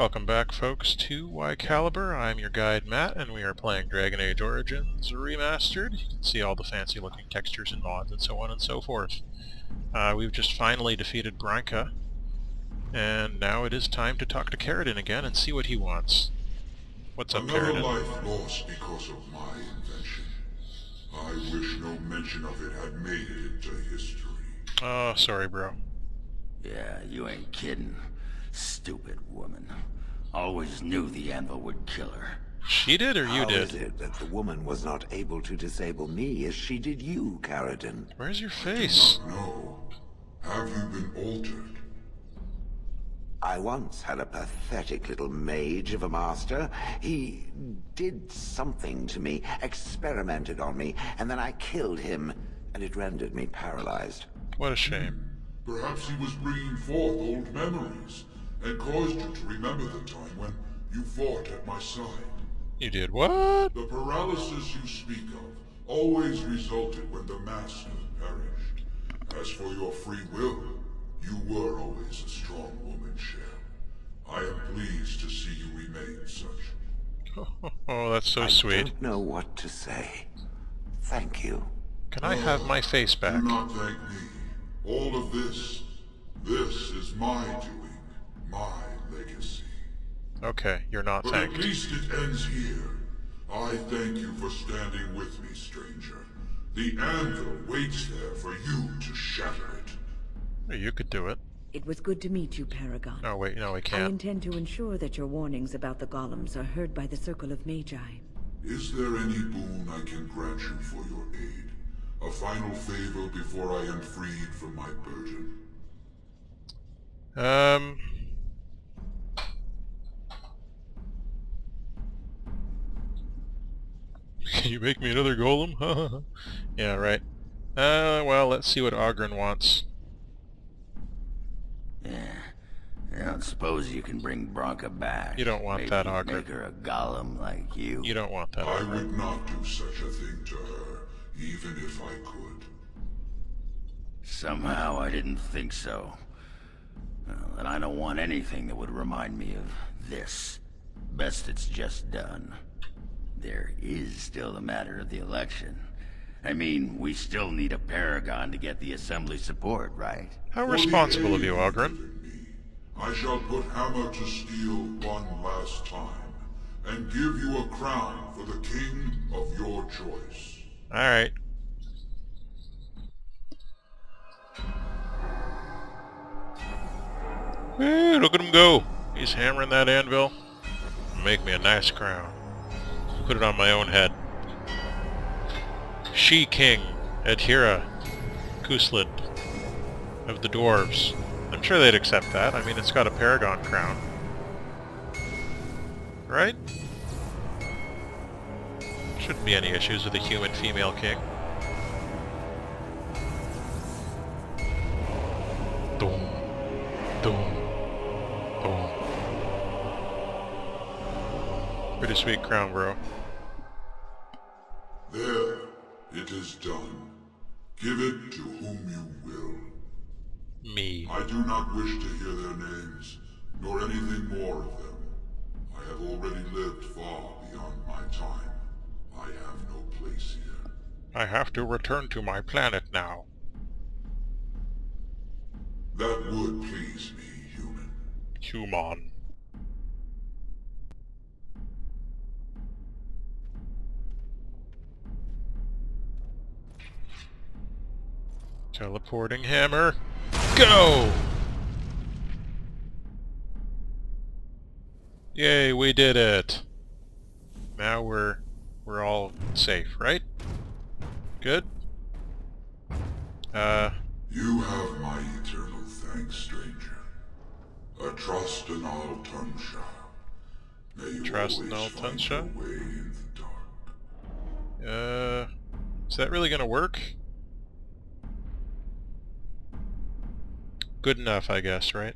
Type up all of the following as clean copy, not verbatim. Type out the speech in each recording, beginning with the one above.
Welcome back, folks, to Y Caliber. I'm your guide, Matt, and we are playing Dragon Age Origins Remastered. You can see all the fancy-looking textures and mods and so on and so forth. We've just finally defeated Branka, and now it is time to talk to Karadan again and see what he wants. What's up, Karadan? Another life lost because of my invention. I wish no mention of it had made it into history. Oh, sorry, bro. Yeah, you ain't kidding. Stupid woman. Always knew the Anvil would kill her. She did, or you did? How is it that the woman was not able to disable me as she did you, Karadan? Where's your face? No. Have you been altered? I once had a pathetic little mage of a master. He did something to me, experimented on me, and then I killed him, and it rendered me paralyzed. What a shame. Perhaps he was bringing forth old memories, and caused you to remember the time when you fought at my side. You did what? The paralysis you speak of always resulted when the Master perished. As for your free will, you were always a strong woman, Cher. I am pleased to see you remain such. Oh, that's so sweet. I don't know what to say. Thank you. Can I have my face back? Do not thank me. All of this is my doing, my legacy. Okay, you're not But thanked. at least it ends here. I thank you for standing with me, stranger. The Anvil waits there for you to shatter it. You could do it. It was good to meet you, Paragon. Oh, wait, no, we I can't. intend to ensure that your warnings about the golems are heard by the Circle of Magi. Is there any boon I can grant you for your aid? A final favor before I am freed from my burden? Can you make me another golem? Yeah, right. Well, let's see what Ogren wants. Yeah. I don't suppose you can bring Branka back. You don't want Maybe that, Ogren. make her a golem like you. You don't want that, I Ogren. would not do such a thing to her, even if I could. Somehow I didn't think so. Well, and I don't want anything that would remind me of this. Best it's just done. There is still the matter of the election. I mean, we still need a paragon to get the assembly support, right? How For the responsible of aid you, you've Ogren. given me, I shall put hammer to steel one last time, and give you a crown for the king of your choice. Alright. Hey, look at him go. He's hammering that anvil. Make me a nice crown. Put it on my own head. She-King, Adhira, Kusland, of the dwarves. I'm sure they'd accept that. I mean, it's got a paragon crown. Right? Shouldn't be any issues with a human female king. Boom. Boom. Boom. Pretty sweet crown, bro. There, it is done. Give it to whom you will. Me. I do not wish to hear their names, nor anything more of them. I have already lived far beyond my time. I have no place here. I have to return to my planet now. That would please me, human. Human. Teleporting hammer. Go! Yay, we did it. Now we're all safe, right? Good? You have my eternal thanks, stranger. A trust in all Tunsha. May you Trust in always all find Tunsha? your way in the dark. Is that really gonna work? Good enough, I guess, right?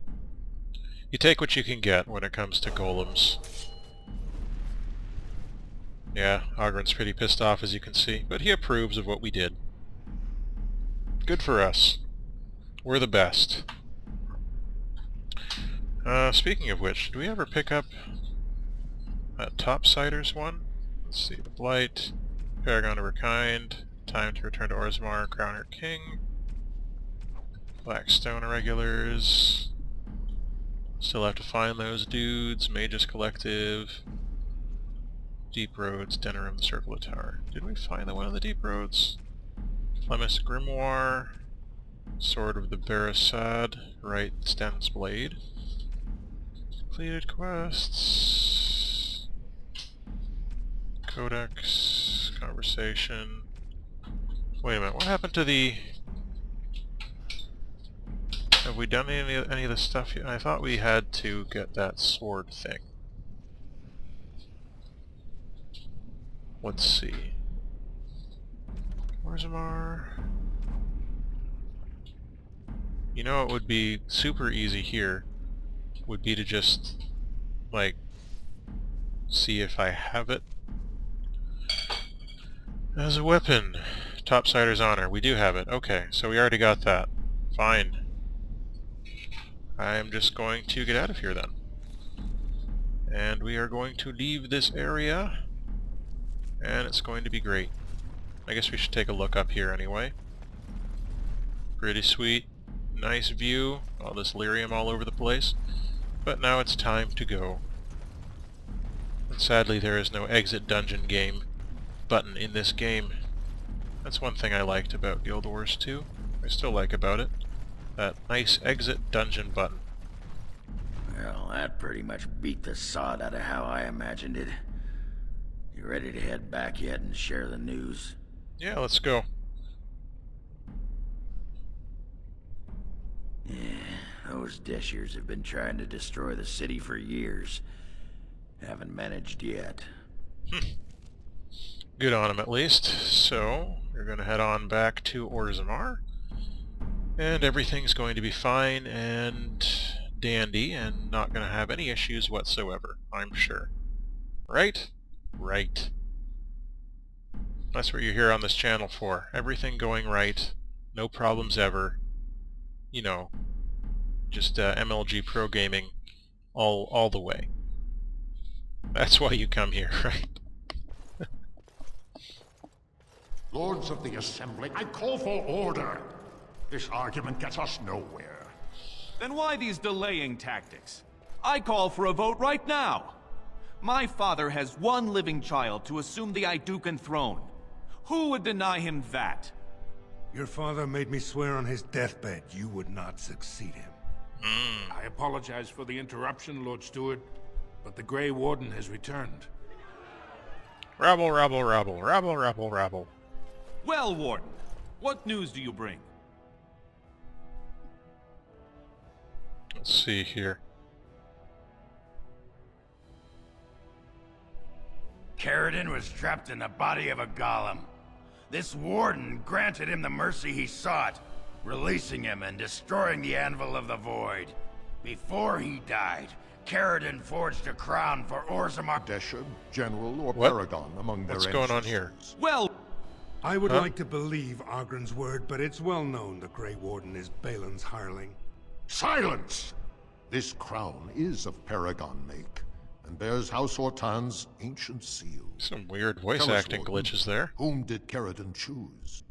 You take what you can get when it comes to golems. Yeah, Ogren's pretty pissed off, as you can see, but he approves of what we did. Good for us. We're the best. Speaking of which, did we ever pick up that Topsiders one? Let's see, the Blight, Paragon of her kind, Time to Return to Orzammar, Crown her King, Blackstone Irregulars, still have to find those dudes, Magus Collective, Deep Roads, Denerim, the Circle of Tower. Did we find the one of the Deep Roads? Clemis Grimoire, Sword of the Barasad, Right Sten's Blade. Completed quests. Codex, Conversation. Wait a minute, what happened to the... Have we done any of the stuff yet? I thought we had to get that sword thing. Let's see. Orzammar. You know it would be super easy here would be to just like see if I have it as a weapon. Topsider's Honor. We do have it. Okay, so we already got that. Fine. I'm just going to get out of here then. And we are going to leave this area. And it's going to be great. I guess we should take a look up here anyway. Pretty sweet. Nice view. All this lyrium all over the place. But now it's time to go. And sadly there is no exit dungeon game button in this game. That's one thing I liked about Guild Wars 2. I still like about it. That nice exit dungeon button. Well, that pretty much beat the sod out of how I imagined it. You ready to head back yet and share the news? Yeah, let's go. Yeah, those Deshers have been trying to destroy the city for years. Haven't managed yet. Good on him at least. So, we're going to head on back to Orzammar. And everything's going to be fine and dandy and not going to have any issues whatsoever, I'm sure. Right? Right. That's what you're here on this channel for. Everything going right. No problems ever. You know, just MLG pro gaming all the way. That's why you come here, right? Lords of the Assembly, I call for order. This argument gets us nowhere. Then why these delaying tactics? I call for a vote right now. My father has one living child to assume the Idukan throne. Who would deny him that? Your father made me swear on his deathbed you would not succeed him. I apologize for the interruption, Lord Steward, but the Grey Warden has returned. Rabble, rabble, rabble, rabble, rabble, rabble. Well, Warden, what news do you bring? Let's see here. Caridin was trapped in the body of a golem. This Warden granted him the mercy he sought, releasing him and destroying the Anvil of the Void. Before he died, Caridin forged a crown for Orzammar. Desher, General, or What? Paragon among their What's going on here? Well, I would Huh? like to believe Ogren's word, but it's well known the Grey Warden is Balin's hireling. Silence! This crown is of Paragon make, and bears House Ortan's ancient seal. Some weird voice Tell us, acting Warden, glitches there. Whom did Caridin choose?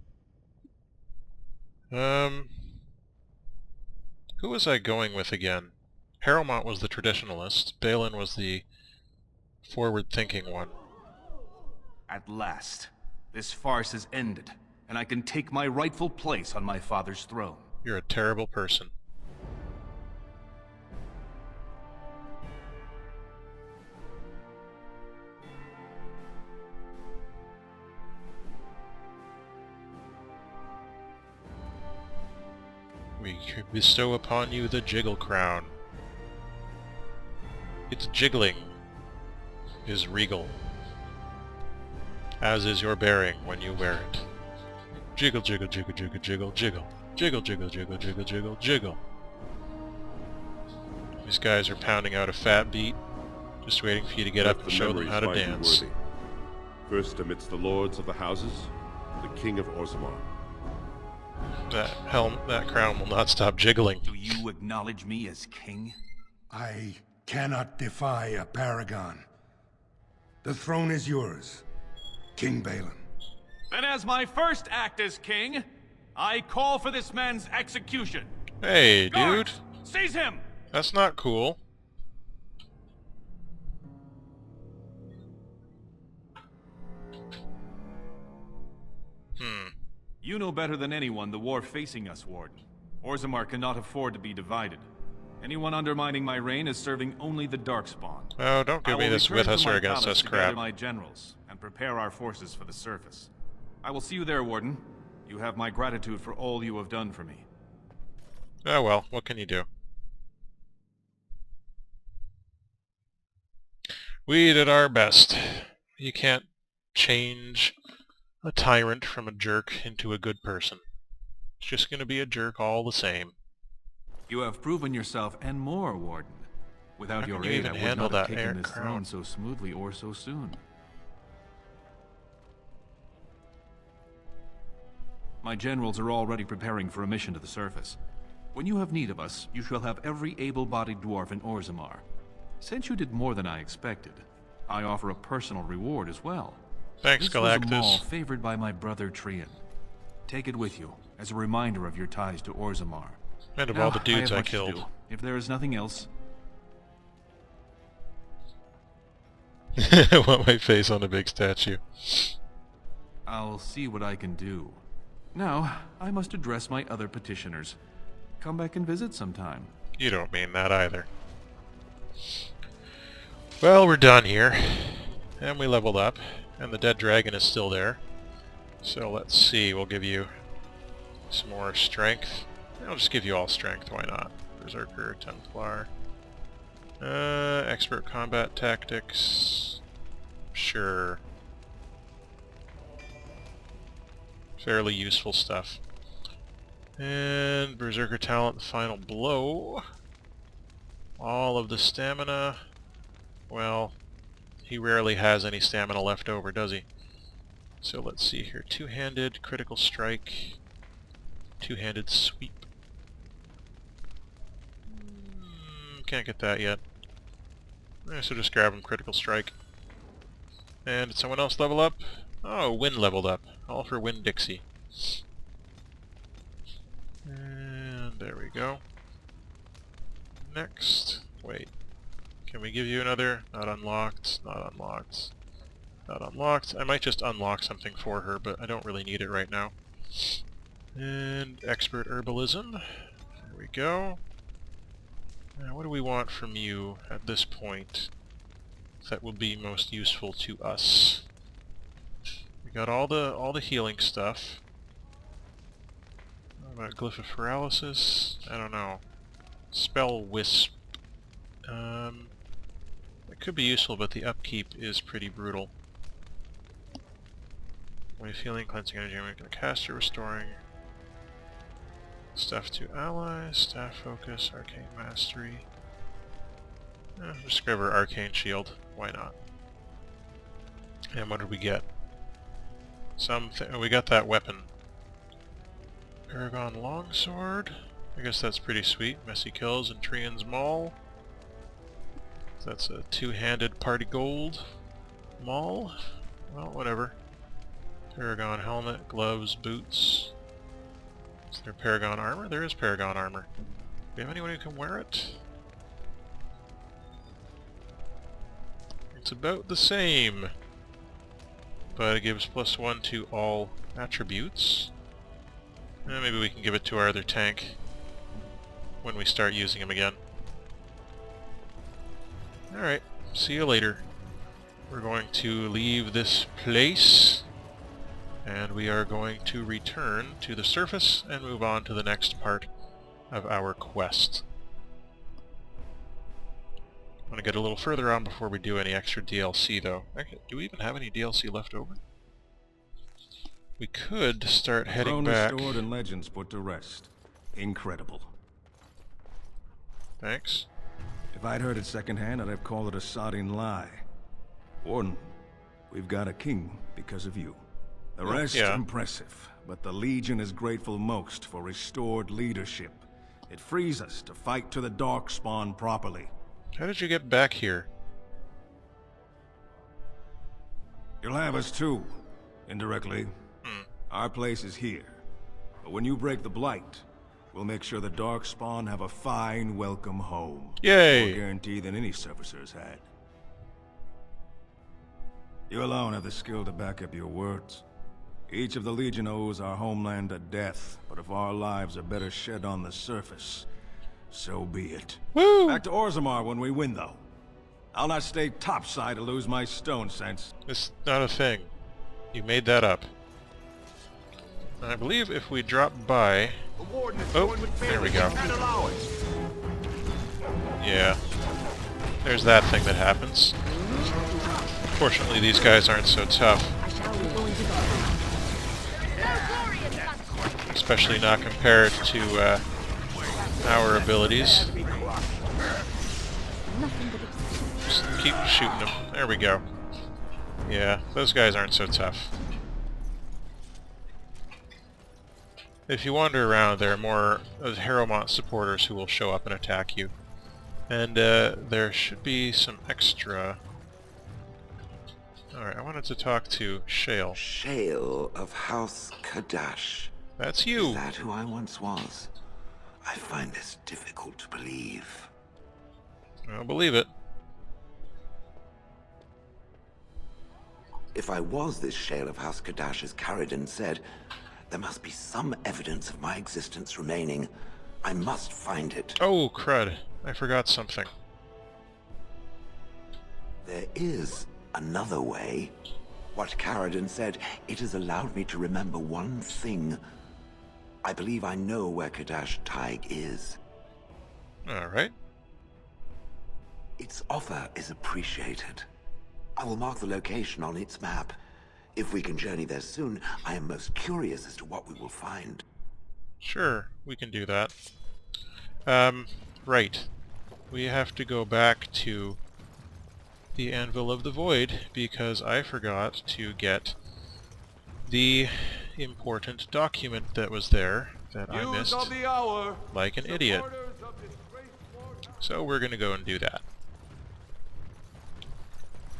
Who was I going with again? Harrowmont was the traditionalist. Balin was the forward-thinking one. at last, this farce has ended, and I can take my rightful place on my father's throne. You're a terrible person. We bestow upon you the Jiggle Crown. Its jiggling is regal, as is your bearing when you wear it. Jiggle, jiggle, jiggle, jiggle, jiggle, jiggle. Jiggle, jiggle, jiggle, jiggle, jiggle, jiggle. These guys are pounding out a fat beat, just waiting for you to get up and show them how to dance. First amidst the lords of the houses, the King of Orzammar. That crown will not stop jiggling. Do you acknowledge me as king? I cannot defy a paragon. The throne is yours, King Balin. Then as my first act as king, I call for this man's execution. Hey, Guards, dude. seize him! That's not cool. You know better than anyone the war facing us, Warden. Orzammar cannot afford to be divided. Anyone undermining my reign is serving only the Darkspawn. Oh, don't give me this with us or against us to crap. gather my generals and prepare our forces for the surface. I will see you there, Warden. You have my gratitude for all you have done for me. Oh well, what can you do? We did our best. You can't change a tyrant from a jerk into a good person. It's just gonna be a jerk all the same. You have proven yourself and more, Warden. Without How your can you aid, even I would handle not have that taken this crown? throne so smoothly or so soon. My generals are already preparing for a mission to the surface. When you have need of us, you shall have every able-bodied dwarf in Orzammar. Since you did more than I expected, I offer a personal reward as well. Thanks, This was a mall Galactus. favored by my brother Trian. Take it with you, as a reminder of your ties to Orzammar. And of Now, all the dudes have I much to killed. do. If there is nothing else, I want my face on a big statue. I'll see what I can do. Now, I must address my other petitioners. Come back and visit sometime. You don't mean that either. Well, we're done here. And we leveled up. And the dead dragon is still there. So let's see, we'll give you some more strength. I'll just give you all strength, why not? Berserker, Templar. Expert combat tactics. Sure. Fairly useful stuff. And Berserker talent, final blow. All of the stamina. Well, he rarely has any stamina left over, does he? So let's see here. Two-handed, critical strike. Two-handed sweep. Can't get that yet. So just grab him, critical strike. And did someone else level up? Oh, Wind leveled up. All for Wind Dixie. And there we go. Next. Wait. Can we give you another? Not unlocked, not unlocked, not unlocked. I might just unlock something for her, but I don't really need it right now. And Expert Herbalism. There we go. Now, what do we want from you at this point that will be most useful to us? We got all the healing stuff. What about Glyph of Paralysis? I don't know. Spell Wisp. It could be useful, but the upkeep is pretty brutal. Wave healing, cleansing energy, making a caster, restoring stuff to allies, staff focus, arcane mastery. Just grab our arcane shield. Why not? And what did we get? We got that weapon. Paragon longsword. I guess that's pretty sweet. Messy kills and Trian's Maul. That's a two-handed party gold maul. Well, whatever. Paragon helmet, gloves, boots. Is there Paragon armor? There is Paragon armor. Do we have anyone who can wear it? It's about the same, but it gives +1 to all attributes. Maybe we can give it to our other tank when we start using him again. Alright, see you later. We're going to leave this place, and we are going to return to the surface and move on to the next part of our quest. I want to get a little further on before we do any extra DLC, though. Okay, do we even have any DLC left over? We could start heading back. Throne restored and legends put to rest. Incredible. Thanks. If I'd heard it secondhand, I'd have called it a sodding lie. Warden, we've got a king because of you. The rest, impressive, but the Legion is grateful most for restored leadership. It frees us to fight to the Darkspawn properly. How did you get back here? You'll have us too, indirectly. Our place is here. But when you break the Blight, we'll make sure the Darkspawn have a fine welcome home. Yay! More guarantee than any servicer's had. You alone have the skill to back up your words. Each of the Legion owes our homeland a death, but if our lives are better shed on the surface, so be it. Woo! Back to Orzammar when we win, though. I'll not stay topside to lose my stone sense. It's not a thing. You made that up. I believe if we drop by... Oh, there we go. Yeah. There's that thing that happens. Fortunately, these guys aren't so tough. Especially not compared to our abilities. Just keep shooting them. There we go. Yeah, those guys aren't so tough. If you wander around, there are more Harrowmont supporters who will show up and attack you. And there should be some extra... Alright, I wanted to talk to Shale. Shale of House Kadash. That's you! Is that who I once was? I find this difficult to believe. I'll believe it. If I was this Shale of House Kadash, as Caridin said, there must be some evidence of my existence remaining. I must find it. Oh, crud. I forgot something. There is another way. What Caridin said, it has allowed me to remember one thing. I believe I know where Kadash Taig is. Alright. Its offer is appreciated. I will mark the location on its map. If we can journey there soon, I am most curious as to what we will find. Sure, we can do that. Right. We have to go back to the Anvil of the Void, because I forgot to get the important document that was there that I missed like an idiot. So we're gonna go and do that.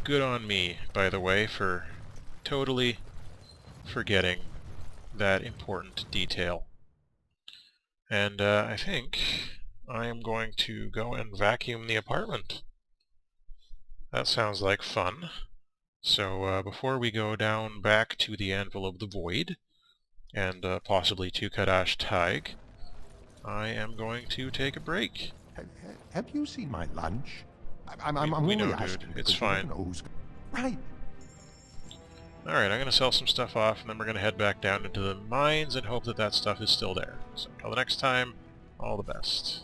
Good on me, by the way, for totally forgetting that important detail. And I think I am going to go and vacuum the apartment. That sounds like fun. So before we go down back to the Anvil of the Void, and possibly to Kadash Taig, I am going to take a break. Have you seen my lunch? I'm we only know, asking dude. It's because you fine. don't know who's... Right. Alright, I'm going to sell some stuff off, and then we're going to head back down into the mines and hope that that stuff is still there. So until the next time, all the best.